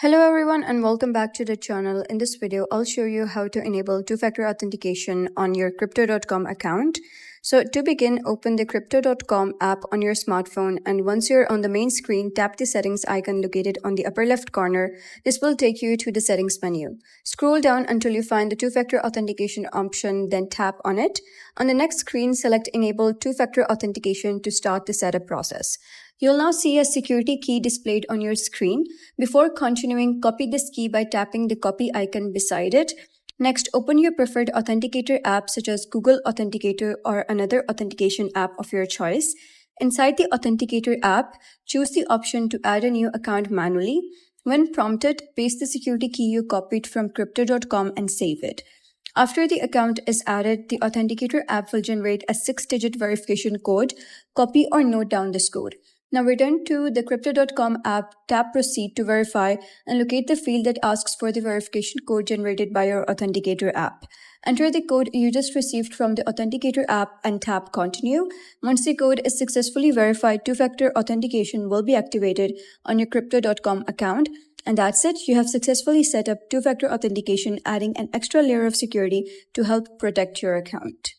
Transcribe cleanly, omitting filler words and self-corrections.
Hello everyone and welcome back to the channel. In this video, I'll show you how to enable two-factor authentication on your Crypto.com account. So to begin, open the Crypto.com app on your smartphone, and once you're on the main screen, tap the settings icon located on the upper left corner. This will take you to the settings menu. Scroll down until you find the two-factor authentication option, then tap on it. On the next screen, select Enable Two-Factor Authentication to start the setup process. You'll now see a security key displayed on your screen. Before continuing, copy this key by tapping the copy icon beside it. Next, open your preferred authenticator app such as Google Authenticator or another authentication app of your choice. Inside the Authenticator app, choose the option to add a new account manually. When prompted, paste the security key you copied from Crypto.com and save it. After the account is added, the Authenticator app will generate a 6-digit verification code. Copy or note down this code. Now return to the Crypto.com app, tap Proceed to verify, and locate the field that asks for the verification code generated by your Authenticator app. Enter the code you just received from the Authenticator app and tap Continue. Once the code is successfully verified, two-factor authentication will be activated on your Crypto.com account. And that's it. You have successfully set up two-factor authentication, adding an extra layer of security to help protect your account.